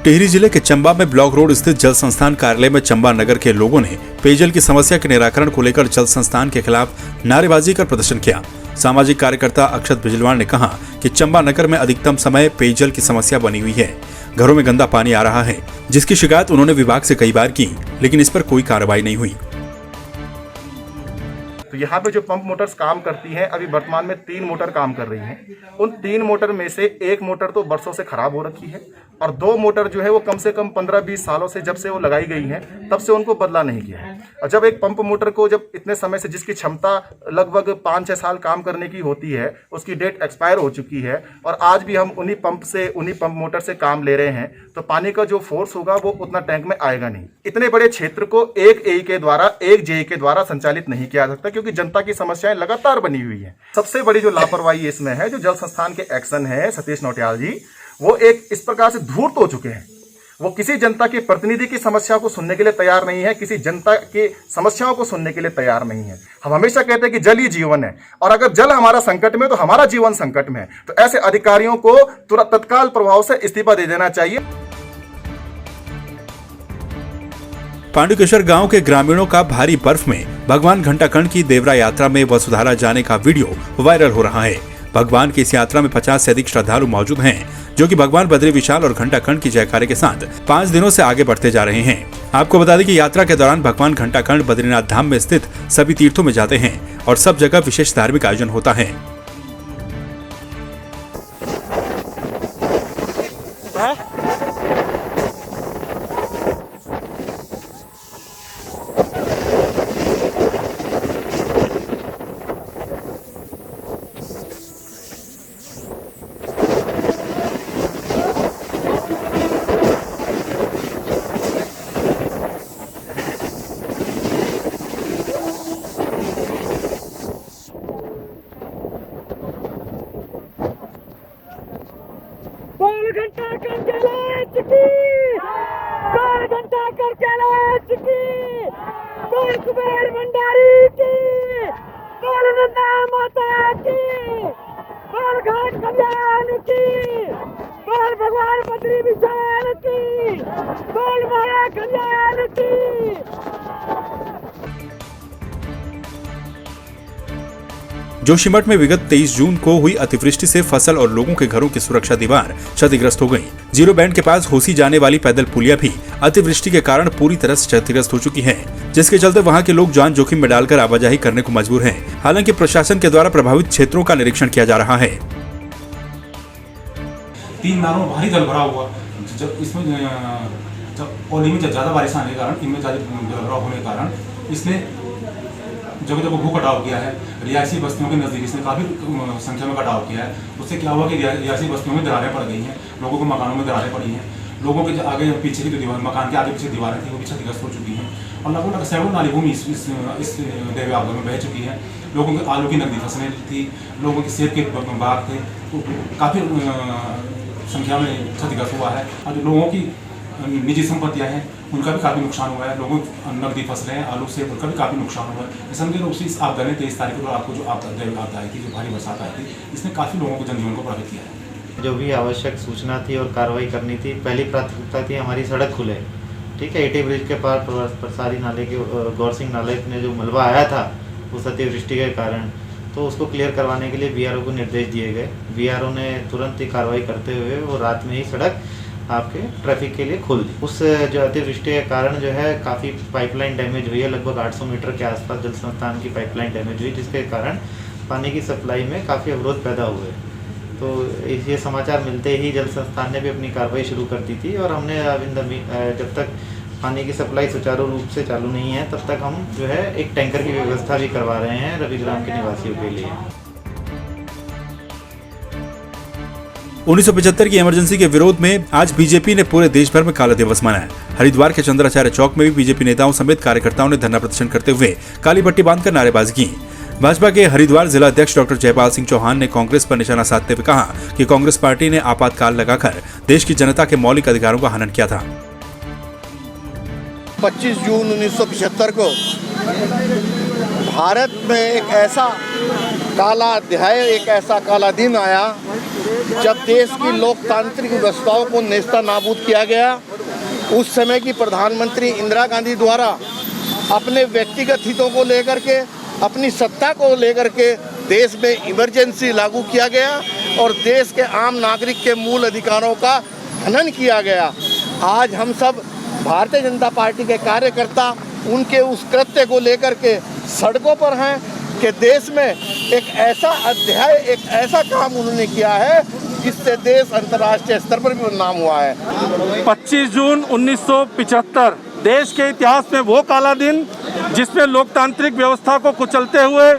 टिहरी जिले के चंबा में ब्लॉक रोड स्थित जल संस्थान कार्यालय में चंबा नगर के लोगों ने पेयजल की समस्या के निराकरण को लेकर जल संस्थान के खिलाफ नारेबाजी कर प्रदर्शन किया। सामाजिक कार्यकर्ता अक्षत बिजलवाड़ ने कहा कि चंबा नगर में अधिकतम समय पेयजल की समस्या बनी हुई है। घरों में गंदा पानी आ रहा है, जिसकी शिकायत उन्होंने विभाग से कई बार की, लेकिन इस पर कोई कार्रवाई नहीं हुई। तो यहाँ पे जो पंप मोटर्स काम करती हैं, अभी वर्तमान में 3 मोटर काम कर रही हैं। उन 3 मोटर में से एक मोटर तो बरसों से खराब हो रखी है और 2 मोटर जो है वो कम से कम 15-20 सालों से, जब से वो लगाई गई हैं तब से उनको बदला नहीं किया है। और जब एक पंप मोटर को जब इतने समय से, जिसकी क्षमता लगभग 5-6 साल काम करने की होती है, उसकी डेट एक्सपायर हो चुकी है और आज भी हम उन्हीं पंप मोटर से काम ले रहे हैं, तो पानी का जो फोर्स होगा वो उतना टैंक में आएगा नहीं। इतने बड़े क्षेत्र को एक एई के द्वारा, एक जेई के द्वारा संचालित नहीं किया जा सकता, क्योंकि जनता की समस्याएं लगातार बनी हुई हैं। सबसे बड़ी जो लापरवाही इसमें है, जो जल संस्थान के एक्शन है सतीश नौटियाल जी, वो एक इस प्रकार से धूर्त हो चुके हैं। वो किसी जनता के प्रतिनिधि की समस्या को सुनने के लिए तैयार नहीं है, किसी जनता की समस्याओं को सुनने के लिए तैयार नहीं है। हम हमेशा कहते हैं कि जल ही जीवन है, और अगर जल हमारा संकट में, तो हमारा जीवन संकट में है। तो ऐसे अधिकारियों को तुरंत तत्काल प्रभाव से इस्तीफा दे देना चाहिए। पांडुकेश्वर गांव के ग्रामीणों का भारी बर्फ में भगवान घंटाकर्ण की देवरा यात्रा में वसुधारा जाने का वीडियो वायरल हो रहा है। भगवान की इस यात्रा में 50 से अधिक श्रद्धालु मौजूद हैं, जो कि भगवान बद्री विशाल और घंटाकर्ण की जयकारे के साथ 5 दिनों से आगे बढ़ते जा रहे हैं। आपको बता दें कि यात्रा के दौरान भगवान घंटाकर्ण बद्रीनाथ धाम में स्थित सभी तीर्थों में जाते हैं और सब जगह विशेष धार्मिक आयोजन होता है। कुबेर भंडारी की, बोल नंदा माता की, बोल घाट कल्याण की, बोल भगवान बद्री विशाल की, बोल माया कल्याण की। जोशीमठ में विगत 23 जून को हुई अतिवृष्टि से फसल और लोगों के घरों की सुरक्षा दीवार क्षतिग्रस्त हो गई। जीरो बैंड के पास होसी जाने वाली पैदल पुलिया भी अतिवृष्टि के कारण पूरी तरह से क्षतिग्रस्त हो चुकी है, जिसके चलते वहां के लोग जान जोखिम में डालकर आवाजाही करने को मजबूर हैं। हालांकि प्रशासन के द्वारा प्रभावित क्षेत्रों का निरीक्षण किया जा रहा है। 3 नालों में भारी जल भरा हुआ, इसमें ओली में ज्यादा बारिश आने के कारण, इनमें ज्यादा जल भराव होने के कारण इसने जगह जगह भू कटाव किया है। रिहायशी बस्तियों के नज़दीक इसने काफ़ी संख्या में कटाव किया है। उससे क्या हुआ कि रिहायशी बस्तियों में दरारें पड़ गई हैं, लोगों के मकानों में दरारें पड़ी हैं, लोगों के आगे पीछे की जो दीवार, मकान के आगे पीछे दीवारें थी, वो भी क्षतिग्रस्त हो चुकी हैं और लगभग सैकड़ों नाली भूमि इस देवी आपदा में बह चुकी है। लोगों के आलू की नकदी फसलें थी, लोगों के सेब के बाग थे, तो काफ़ी संख्या में क्षतिग्रस्त हुआ है। और जो लोगों की निजी संपत्तियां हैं, उनका भी काफ़ी नुकसान हुआ है। लोगों की नकदी फसलें, आलू से उनका भी काफ़ी नुकसान हुआ है। समझे लोग इस आपदा ने 23 तारीख को आपको जो आपदा आई थी, जो भारी बरसात आई थी, इसने काफ़ी लोगों को जनजीवन को प्रभावित किया है। जो भी आवश्यक सूचना थी और कार्रवाई करनी थी, पहली प्राथमिकता थी हमारी सड़क खुले, ठीक है। एटी ब्रिज के पार परसारी नाले के गौर सिंह नाले में जो मलबा आया था उस अतिवृष्टि के कारण, तो उसको क्लियर करवाने के लिए बीआरओ को निर्देश दिए गए। बीआरओ ने तुरंत ही कार्रवाई करते हुए वो रात में ही सड़क आपके ट्रैफिक के लिए खोल दी। उस जो अतिवृष्टि के कारण जो है काफ़ी पाइपलाइन डैमेज हुई है, लगभग 800 मीटर के आसपास जल संस्थान की पाइपलाइन डैमेज हुई, जिसके कारण पानी की सप्लाई में काफ़ी अवरोध पैदा हुए। तो ये समाचार मिलते ही जल संस्थान ने भी अपनी कार्रवाई शुरू कर दी थी और हमने जब तक पानी की सप्लाई सुचारू रूप से चालू नहीं है, तब तक हम जो है एक टैंकर की व्यवस्था भी करवा रहे हैं रविग्राम के निवासियों के लिए। 1975 की इमरजेंसी के विरोध में आज बीजेपी ने पूरे देश भर में काला दिवस मनाया। हरिद्वार के चंद्राचार्य चौक में भी बीजेपी नेताओं समेत कार्यकर्ताओं ने धरना प्रदर्शन करते हुए काली पट्टी बांधकर नारेबाजी की। भाजपा के हरिद्वार जिला अध्यक्ष डॉक्टर जयपाल सिंह चौहान ने कांग्रेस पर निशाना साधते हुए कहा कि कांग्रेस पार्टी ने आपातकाल लगाकर देश की जनता के मौलिक अधिकारों का हनन किया था। 25 जून 1975 को भारत में एक ऐसा काला अध्याय, एक ऐसा काला दिन आया जब देश की लोकतांत्रिक व्यवस्थाओं को नेस्ता नाबूद किया गया। उस समय की प्रधानमंत्री इंदिरा गांधी द्वारा अपने व्यक्तिगत हितों को लेकर के, अपनी सत्ता को लेकर के देश में इमरजेंसी लागू किया गया और देश के आम नागरिक के मूल अधिकारों का हनन किया गया। आज हम सब भारतीय जनता पार्टी के कार्यकर्ता उनके उस कृत्य को लेकर के सड़कों पर हैं कि देश में एक ऐसा अध्याय, एक ऐसा काम उन्होंने किया है जिससे देश अंतर्राष्ट्रीय स्तर पर भी बदनाम हुआ है। 25 जून 1975 देश के इतिहास में वो काला दिन जिसमें लोकतांत्रिक व्यवस्था को कुचलते हुए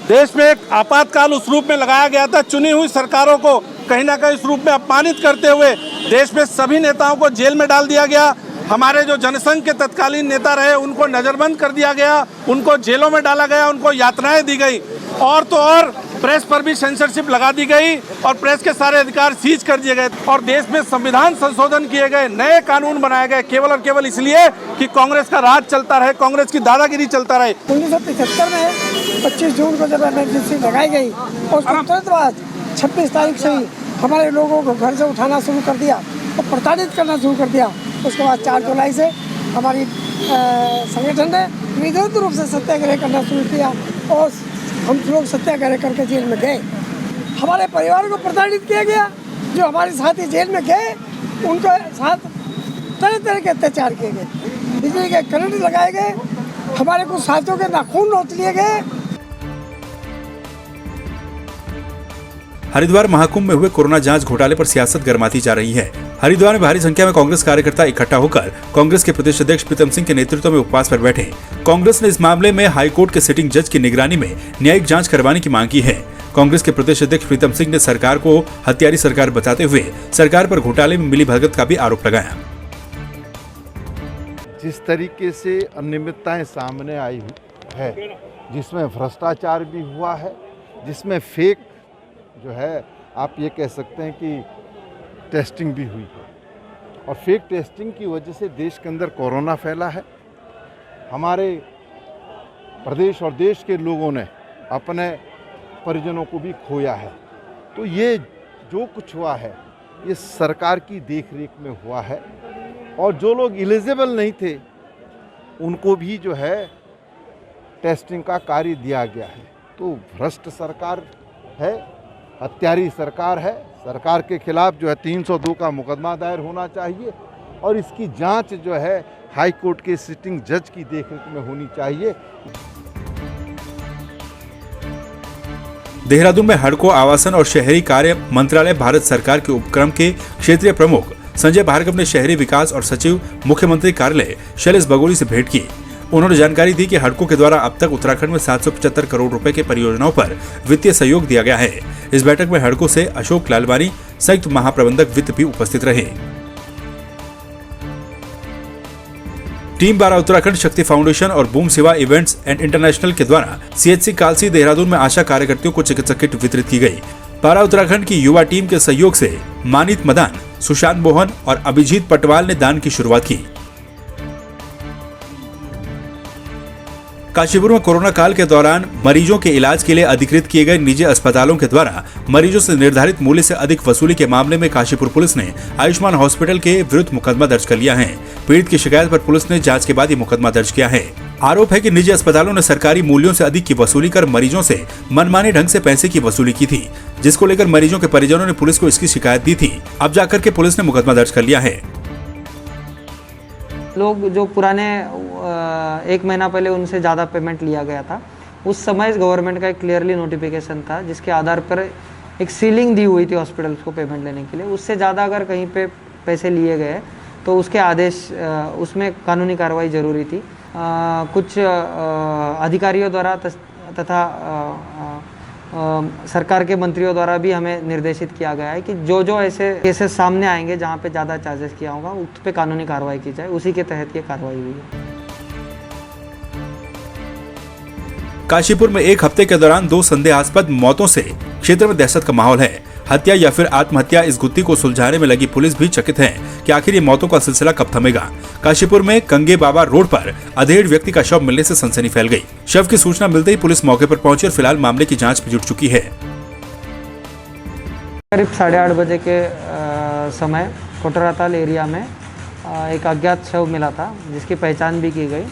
देश में एक आपातकाल उस रूप में लगाया गया था। चुनी हुई सरकारों को कहीं ना कहीं इस रूप में अपमानित करते हुए देश में सभी नेताओं को जेल में डाल दिया गया। हमारे जो जनसंघ के तत्कालीन नेता रहे उनको नज़रबंद कर दिया गया, उनको जेलों में डाला गया, उनको यातनाएं दी गई और तो और प्रेस पर भी सेंसरशिप लगा दी गई और प्रेस के सारे अधिकार सीज कर दिए गए और देश में संविधान संशोधन किए गए, नए कानून बनाए गए केवल और केवल इसलिए कि कांग्रेस का राज चलता रहे, कांग्रेस की दादागिरी चलता रहे। 1975 में 25 जून को जब इमरजेंसी लगाई गई और उसके तुरंत बाद 26 तारीख से ही हमारे लोगों को घर से उठाना शुरू कर दिया और प्रताड़ित करना शुरू कर दिया। उसके बाद 4 जुलाई से हमारी संगठन ने विधिवत रूप से सत्याग्रह करना शुरू किया और हम लोग सत्याग्रह करके जेल में गए। हमारे परिवार को प्रताड़ित किया गया। जो हमारे साथी जेल में गए उनके साथ तरह तरह के अत्याचार किए गए, बिजली के करंट लगाए गए, हमारे कुछ साथियों के नाखून नोच लिए गए। हरिद्वार महाकुंभ में हुए कोरोना जांच घोटाले पर सियासत गर्माती जा रही है। हरिद्वार में भारी संख्या में कांग्रेस कार्यकर्ता इकट्ठा होकर कांग्रेस के प्रदेश अध्यक्ष प्रीतम सिंह के नेतृत्व में उपवास पर बैठे। कांग्रेस ने इस मामले में हाईकोर्ट के सिटिंग जज की निगरानी में न्यायिक जांच करवाने की मांग की है। कांग्रेस के प्रदेश अध्यक्ष प्रीतम सिंह ने सरकार को हत्यारी सरकार बताते हुए सरकार पर घोटाले में मिलीभगत का भी आरोप लगाया। जिस तरीके से अनियमितताएं सामने आई है, जिसमें भ्रष्टाचार भी हुआ है, जिसमें फेक जो है आप ये कह सकते हैं कि टेस्टिंग भी हुई है और फेक टेस्टिंग की वजह से देश के अंदर कोरोना फैला है। हमारे प्रदेश और देश के लोगों ने अपने परिजनों को भी खोया है। तो ये जो कुछ हुआ है ये सरकार की देखरेख में हुआ है और जो लोग एलिजिबल नहीं थे उनको भी जो है टेस्टिंग का कार्य दिया गया है। तो भ्रष्ट सरकार है, हत्यारी सरकार है। सरकार के खिलाफ जो है 302 का मुकदमा दायर होना चाहिए और इसकी जांच जो है हाई कोर्ट के सिटिंग जज की देखरेख में होनी चाहिए। देहरादून में हडको आवासन और शहरी कार्य मंत्रालय भारत सरकार के उपक्रम के क्षेत्रीय प्रमुख संजय भार्गव ने शहरी विकास और सचिव मुख्यमंत्री कार्यालय शैलेश बगोली से भेंट की। उन्होंने जानकारी दी कि हडको के द्वारा अब तक उत्तराखंड में 775 करोड़ रुपए के परियोजनाओं पर वित्तीय सहयोग दिया गया है। इस बैठक में हडको से अशोक लालवानी संयुक्त महाप्रबंधक वित्त भी उपस्थित रहे। टीम 12 उत्तराखंड शक्ति फाउंडेशन और बूम सेवा इवेंट्स एंड इंटरनेशनल के द्वारा सीएचसी कालसी देहरादून में आशा कार्यकर्तियों को चिकित्सा किट वितरित की गई। 12 उत्तराखंड की युवा टीम के सहयोग से मानित मदान, सुशांत मोहन और अभिजीत पटवाल ने दान की शुरुआत की। काशीपुर में कोरोना काल के दौरान मरीजों के इलाज के लिए अधिकृत किए गए निजी अस्पतालों के द्वारा मरीजों से निर्धारित मूल्य से अधिक वसूली के मामले में काशीपुर पुलिस ने आयुष्मान हॉस्पिटल के विरुद्ध मुकदमा दर्ज कर लिया है। पीड़ित की शिकायत पर पुलिस ने जांच के बाद ये मुकदमा दर्ज किया है। आरोप है कि निजी अस्पतालों ने सरकारी मूल्यों से अधिक की वसूली कर मरीजों से मनमाने ढंग से पैसे की वसूली की थी, जिसको लेकर मरीजों के परिजनों ने पुलिस को इसकी शिकायत दी थी। अब जाकर के पुलिस ने मुकदमा दर्ज कर लिया है। लोग जो पुराने 1 महीना पहले उनसे ज़्यादा पेमेंट लिया गया था, उस समय गवर्नमेंट का एक क्लियरली नोटिफिकेशन था जिसके आधार पर एक सीलिंग दी हुई थी हॉस्पिटल्स को पेमेंट लेने के लिए। उससे ज़्यादा अगर कहीं पे पैसे लिए गए तो उसके आदेश उसमें कानूनी कार्रवाई जरूरी थी। कुछ अधिकारियों द्वारा तथा सरकार के मंत्रियों द्वारा भी हमें निर्देशित किया गया है कि जो जो ऐसे केसेस सामने आएंगे जहां पे ज़्यादा चार्जेस किया होगा उस पे कानूनी कार्रवाई की जाए। उसी के तहत ये कार्रवाई हुई है। काशीपुर में एक हफ्ते के दौरान 2 संदेहास्पद मौतों से क्षेत्र में दहशत का माहौल है। हत्या या फिर आत्महत्या, इस गुत्थी को सुलझाने में लगी पुलिस भी चकित है कि आखिर ये मौतों का सिलसिला कब थमेगा। काशीपुर में कंगे बाबा रोड पर अधेड़ व्यक्ति का शव मिलने से सनसनी फैल गई। शव की सूचना मिलते ही पुलिस मौके पर पहुंची और फिलहाल मामले की जांच में जुट चुकी है। करीब 8:30 बजे के समय कोटराताल एरिया में एक अज्ञात शव मिला था, जिसकी पहचान भी की गई।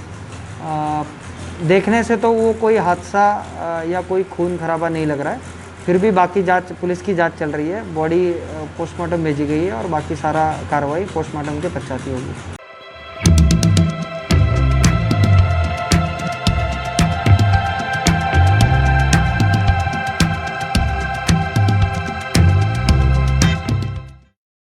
देखने से तो वो कोई हादसा या कोई खून खराबा नहीं लग रहा है, फिर भी बाकी जांच, पुलिस की जांच चल रही है। बॉडी पोस्टमार्टम भेजी गई है और बाकी सारा कार्रवाई पोस्टमार्टम के पश्चात ही होगी।